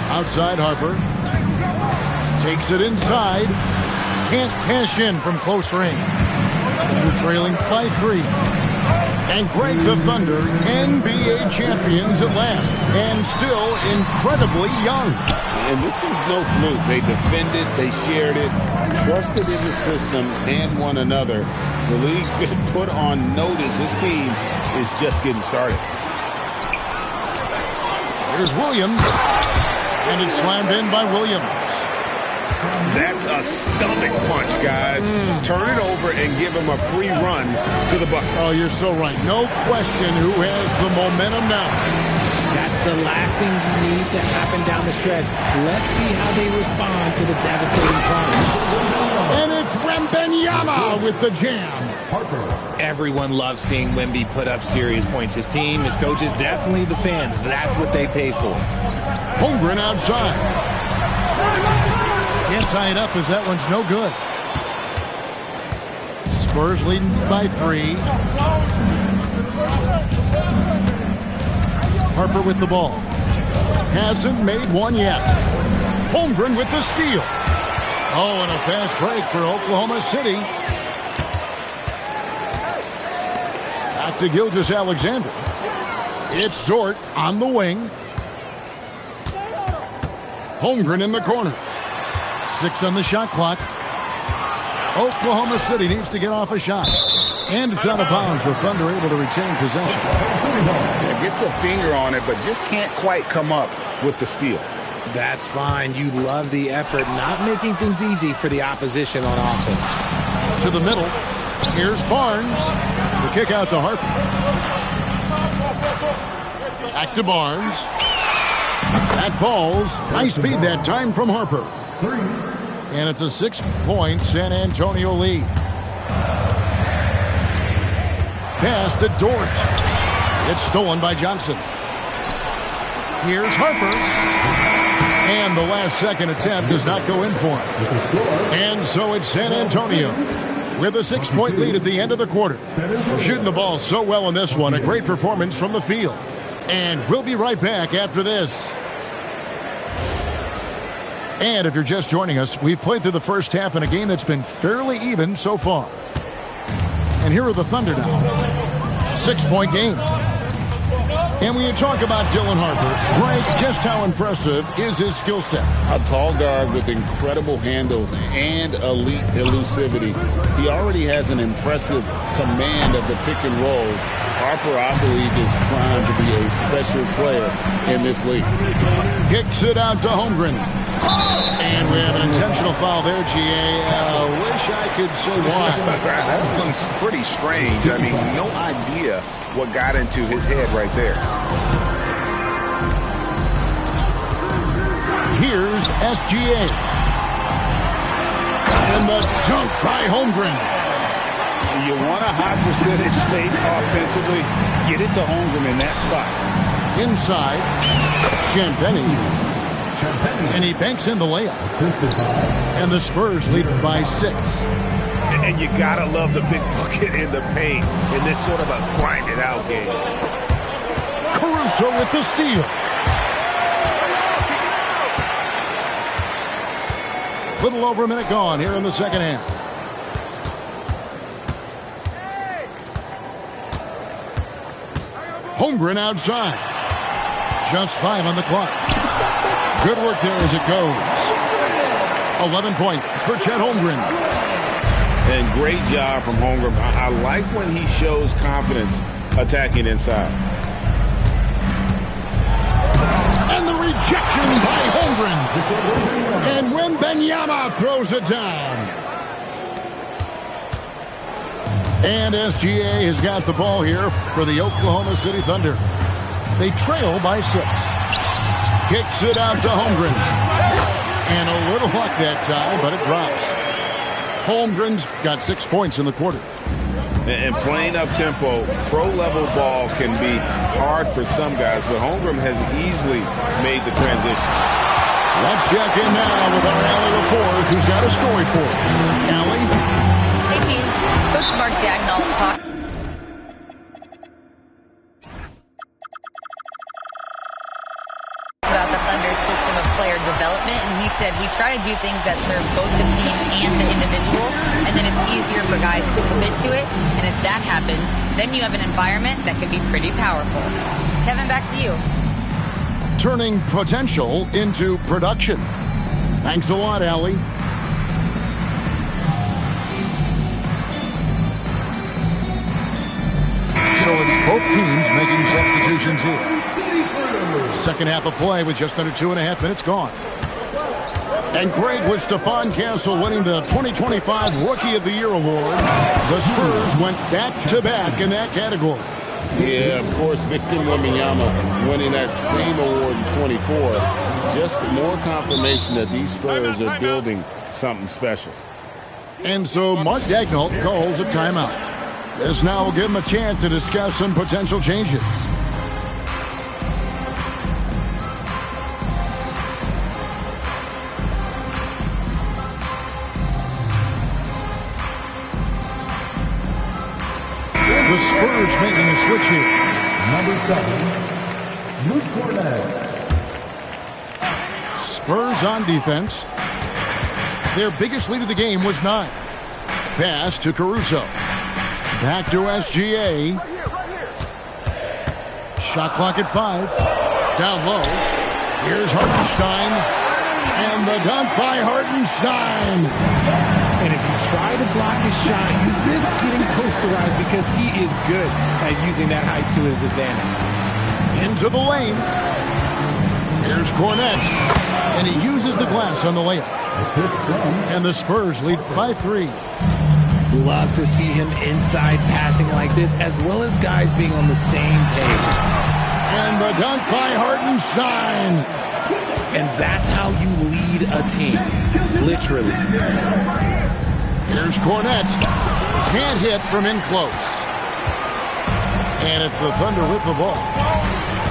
Outside Harper. Takes it inside. Can't cash in from close range. Thunder trailing by 3. And Greg, the Thunder, NBA champions at last. And still incredibly young. And this is no fluke. They defended, they shared it, trusted in the system and one another. The league's been put on notice. This team is just getting started. Here's Williams. And it's slammed in by Williams. That's a stomach punch, guys. Turn it over and give him a free run to the bucket. Oh, you're so right. No question who has the momentum now. That's the last thing you need to happen down the stretch. Let's see how they respond to the devastating crunch. And it's Wembanyama with the jam. Everyone loves seeing Wemby put up serious points. His team, his coaches, definitely the fans. That's what they pay for. Holmgren outside. Can't tie it up as that one's no good. Spurs leading by 3. Harper with the ball. Hasn't made one yet. Holmgren with the steal. Oh, and a fast break for Oklahoma City. Back to Gilgeous-Alexander. It's Dort on the wing. Holmgren in the corner. 6 on the shot clock. Oklahoma City needs to get off a shot. And it's out of bounds. The Thunder able to retain possession. Yeah, gets a finger on it, but just can't quite come up with the steal. That's fine. You love the effort, not making things easy for the opposition on offense. To the middle. Here's Barnes. The kick out to Harper. Back to Barnes. That falls. Nice feed that time from Harper. And it's a 6-point San Antonio lead. Pass to Dort. It's stolen by Johnson. Here's Harper. And the last second attempt does not go in for him. And so it's San Antonio with a 6-point lead at the end of the quarter. Shooting the ball so well in this one. A great performance from the field. And we'll be right back after this. And if you're just joining us, we've played through the first half in a game that's been fairly even so far. And here are the Thunder now. 6-point game. And when you talk about Dylan Harper, Greg, just how impressive is his skill set? A tall guard with incredible handles and elite elusivity. He already has an impressive command of the pick and roll. Harper, I believe, is primed to be a special player in this league. Kicks it out to Holmgren. And we have an intentional foul there, G.A. Wish I could say why. That one's pretty strange. I mean, no idea what got into his head right there. Here's SGA. And the dunk by Holmgren. You want a high percentage take offensively, get it to Holmgren in that spot. Inside, Champagnie. And he banks in the layup. And the Spurs lead by 6. And you gotta love the big bucket in the paint in this sort of a grinded out game. Caruso with the steal. Little over a minute gone here in the second half. Holmgren outside. Just 5 on the clock. Good work there as it goes. 11 points for Chet Holmgren. And great job from Holmgren. I like when he shows confidence attacking inside. And the rejection by Holmgren. And Wembanyama throws it down. And SGA has got the ball here for the Oklahoma City Thunder. They trail by 6. Kicks it out to Holmgren. And a little luck that time, but it drops. Holmgren's got 6 points in the quarter. And playing up-tempo, pro-level ball can be hard for some guys, but Holmgren has easily made the transition. Let's check in now with our alley reports who's got a story for us. Allie? Hey, team. Coach Mark Dagnall talked about the Thunder's system of player development, and he said we try to do things that serve both the team and the individual, and then it's easier for guys to commit to it, and if that happens, then you have an environment that can be pretty powerful. Kevin, back to you. Turning potential into production. Thanks a lot, Allie. So it's both teams making substitutions here. Second half of play with just under 2.5 minutes gone. And great was Stephon Castle winning the 2025 Rookie of the Year award. The Spurs went back-to-back in that category. Yeah, of course, Victor Wembanyama winning that same award in 24. Just more confirmation that these Spurs are building something special. And so Mark Dagnall calls a timeout. This now will give him a chance to discuss some potential changes. The Spurs making a switch here. Number 7, Luke Cornett. Spurs on defense. Their biggest lead of the game was 9. Pass to Caruso. Back to SGA. Shot clock at 5. Down low. Here's Hartenstein. And the dunk by Hartenstein. And if you try to block his shot, you risk getting posterized because he is good at using that height to his advantage. Into the lane. Here's Cornett. And he uses the glass on the layup. And the Spurs lead by 3. Love to see him inside passing like this, as well as guys being on the same page. And the dunk by Hartenstein. And that's how you lead a team. Literally. Here's Cornett. Can't hit from in close. And it's the Thunder with the ball.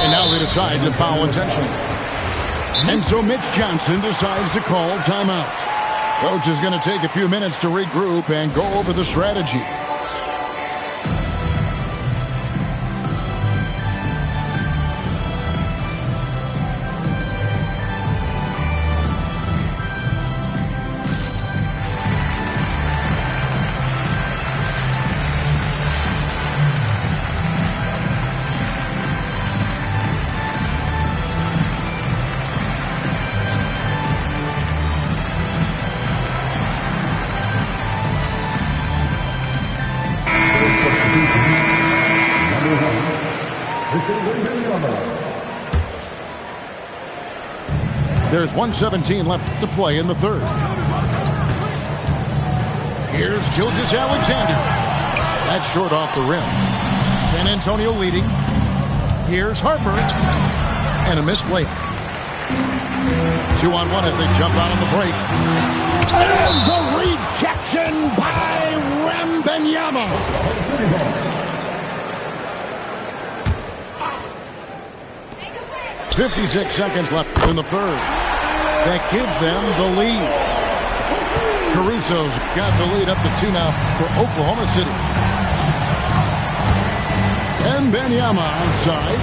And now they decide to foul intentionally. And so Mitch Johnson decides to call timeout. Coach is going to take a few minutes to regroup and go over the strategy. There's 1:17 left to play in the third. Here's Gilgeous-Alexander. That's short off the rim. San Antonio leading. Here's Harper. And a missed layup. 2-on-1 as they jump out on the break. And the rejection by Wembanyama. 56 seconds left in the third. That gives them the lead. Caruso's got the lead up to 2 now for Oklahoma City. And Wembanyama outside.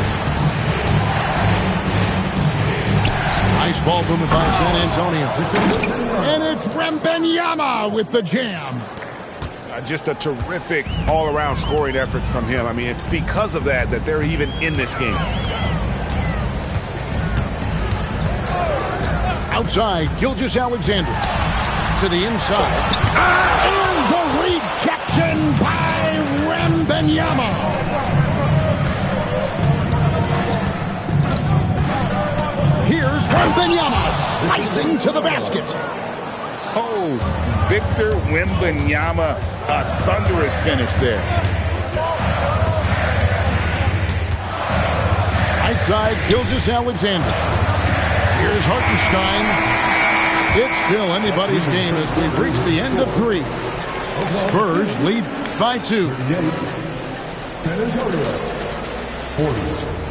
Nice ball movement by San Antonio. And it's Wembanyama with the jam. Just a terrific all-around scoring effort from him. I mean, it's because of that they're even in this game. Outside, Gilgeous-Alexander to the inside. And the rejection by Wembanyama. Here's Wembanyama slicing to the basket. Oh, Victor Wembanyama, a thunderous finish there. Outside, Gilgeous-Alexander. Here's Hartenstein. It's still anybody's game as we've reached the end of 3. Spurs lead by 2. San Antonio 40.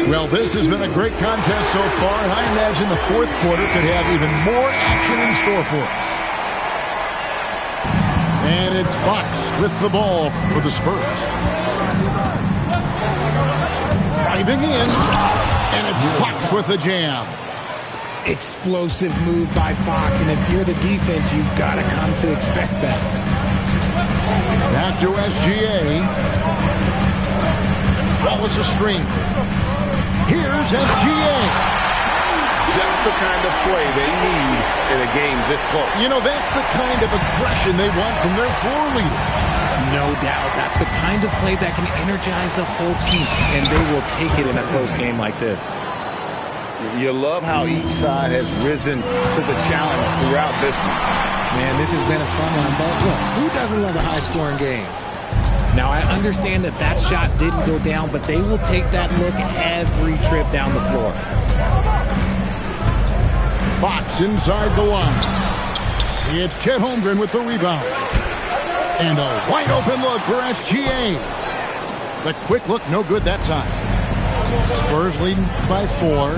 Well, this has been a great contest so far, and I imagine the fourth quarter could have even more action in store for us. And it's Fox with the ball for the Spurs. Driving in, and it's Fox with the jam. Explosive move by Fox, and if you're the defense, you've got to come to expect that. Back to SGA. Wallace a screen. Here's SGA. Just the kind of play they need in a game this close. You know, that's the kind of aggression they want from their floor leader. No doubt. That's the kind of play that can energize the whole team, and they will take it in a close game like this. You love how each side has risen to the challenge throughout this one. Man, this has been a fun one, but look, who doesn't love a high-scoring game? Now, I understand that that shot didn't go down, but they will take that look every trip down the floor. Fox inside the line. It's Chet Holmgren with the rebound. And a wide-open look for SGA. The quick look, no good that time. Spurs leading by 4.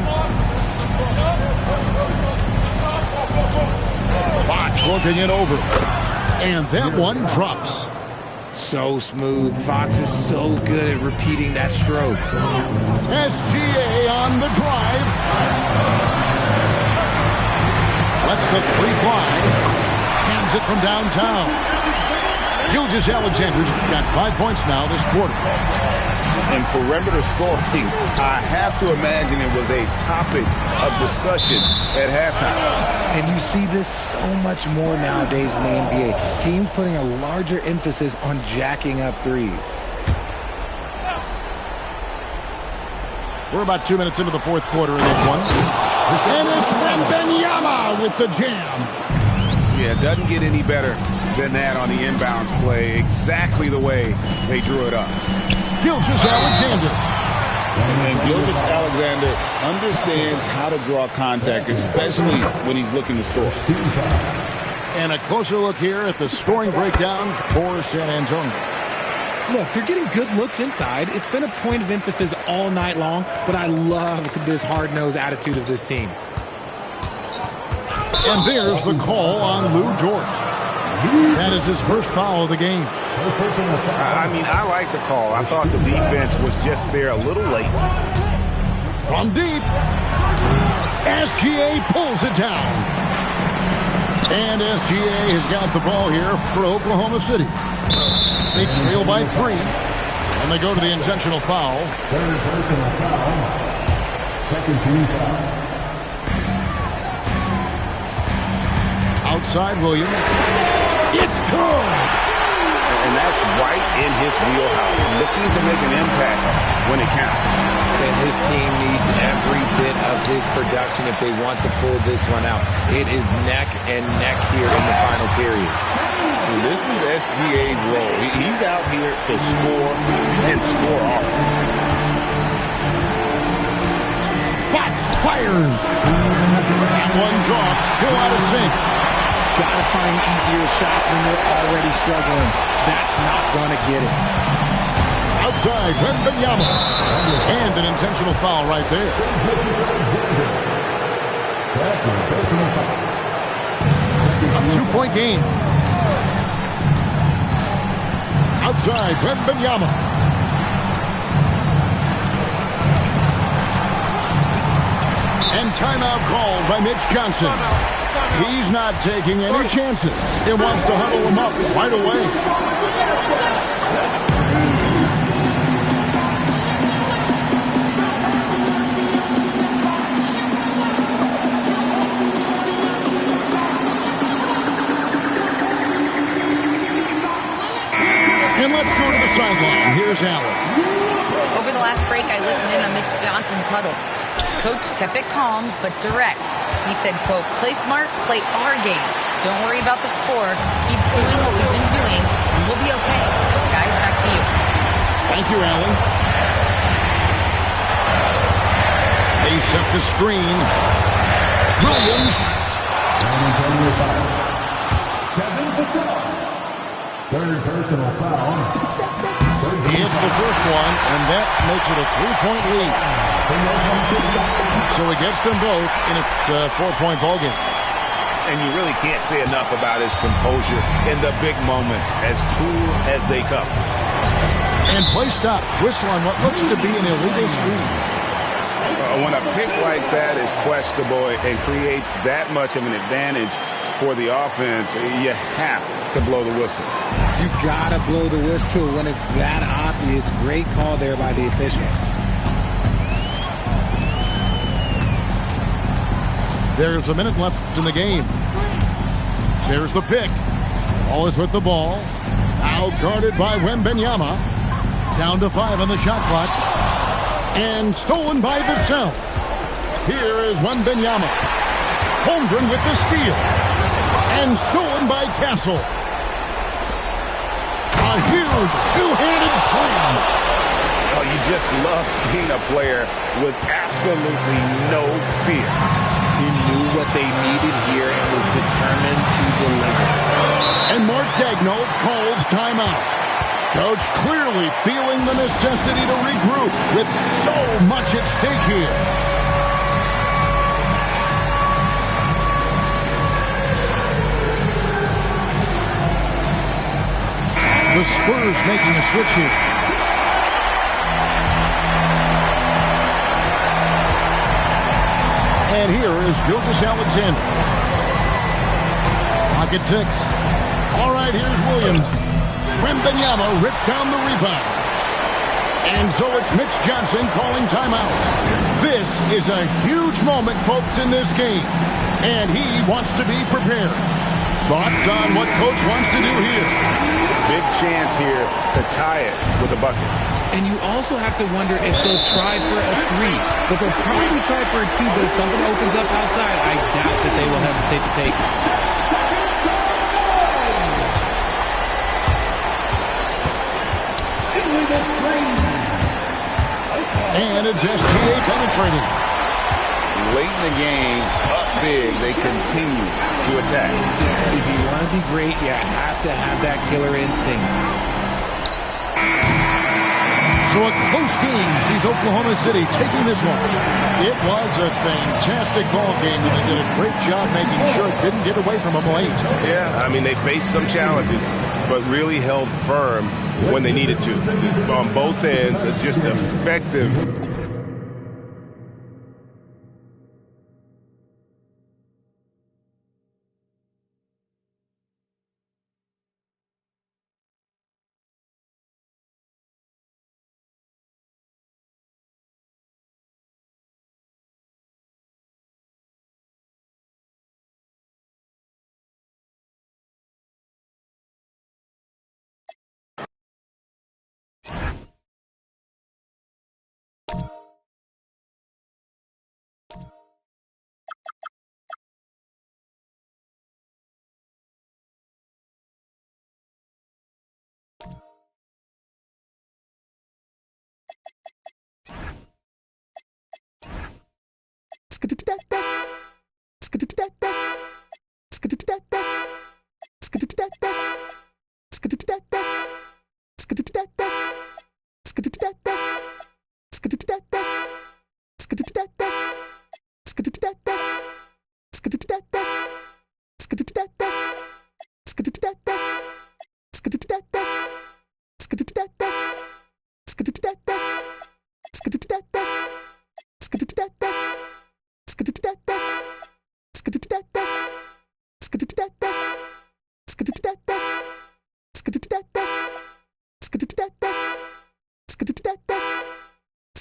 Fox looking it over. And that one drops. So smooth. Fox is so good at repeating that stroke. SGA on the drive. Lets the three fly. Hands it from downtown. Gilgeous-Alexander's got 5 points now this quarter. And perimeter scoring, I have to imagine it was a topic of discussion at halftime. And you see this so much more nowadays in the NBA. Teams putting a larger emphasis on jacking up threes. We're about 2 minutes into the fourth quarter in this one. And it's Wembanyama with the jam. Yeah, it doesn't get any better than that on the inbounds play. Exactly the way they drew it up. Gilgeous-Alexander. And Gilgeous-Alexander understands how to draw contact, especially when he's looking to score. And a closer look here at the scoring breakdown for San Antonio. Look, they're getting good looks inside. It's been a point of emphasis all night long, but I love this hard-nosed attitude of this team. And there's the call on Lou Dort. That is his first foul of the game. I mean, I like the call. I thought the defense was just there a little late. From deep, SGA pulls it down. And SGA has got the ball here for Oklahoma City. They trail by 3. And they go to the intentional foul. Third personal foul. Second team foul. Outside Williams. It's good. And that's right in his wheelhouse, looking to make an impact when it counts. And his team needs every bit of his production if they want to pull this one out. It is neck and neck here in the final period. And this is SGA's role. He's out here to score and score often. Fox fires. That one's off. Still out of sync. Gotta find easier shots when they're already struggling. That's not gonna get it. Outside, Wembanyama. And an intentional foul right there. A 2-point game. Outside, Wembanyama. And timeout called by Mitch Johnson. He's not taking any chances. He wants to huddle him up right away. And let's go to the sideline. Here's Allen. Over the last break, I listened in on Mitch Johnson's huddle. Coach kept it calm, but direct. He said, quote, play smart, play our game. Don't worry about the score. Keep doing what we've been doing, and we'll be okay. Guys, back to you. Thank you, Allen. They set the screen. Williams. San Antonio foul. Kevin Vassell. Third personal foul. He hits the first one, and that makes it a 3-point lead. So he gets them both in a 4-point ballgame. And you really can't say enough about his composure in the big moments, as cool as they come. And play stops. Whistle on what looks to be an illegal screen. When a pick like that is questionable and creates that much of an advantage for the offense, you have to blow the whistle. You gotta blow the whistle when it's that obvious. Great call there by the official. There's a minute left in the game. There's the pick. All is with the ball. Out guarded by Wembanyama. Down to 5 on the shot clock. And stolen by Vassell. Here is Wembanyama. Holmgren with the steal. And stolen by Castle. A huge two-handed slam. Oh, you just love seeing a player with absolutely no fear. He knew what they needed here and was determined to deliver. And Mark Daigneault calls timeout. Coach clearly feeling the necessity to regroup with so much at stake here. The Spurs making a switch here. And here is Gilgeous-Alexander. Pocket 6. All right, here's Williams. Wembanyama rips down the rebound. And so it's Mitch Johnson calling timeout. This is a huge moment, folks, in this game. And he wants to be prepared. Thoughts on what Coach wants to do here? Big chance here to tie it with a bucket. And you also have to wonder if they'll try for a 3. But they'll probably try for a 2, but if something opens up outside, I doubt that they will hesitate to take it. And it's SGA penetrating. Late in the game, up big, they continue to attack. If you want to be great, you have to have that killer instinct. So a close game sees Oklahoma City taking this one. It was a fantastic ball game, and they did a great job making sure it didn't get away from them late. Yeah, I mean, they faced some challenges, but really held firm when they needed to. On both ends, it's just effective.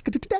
Skidoo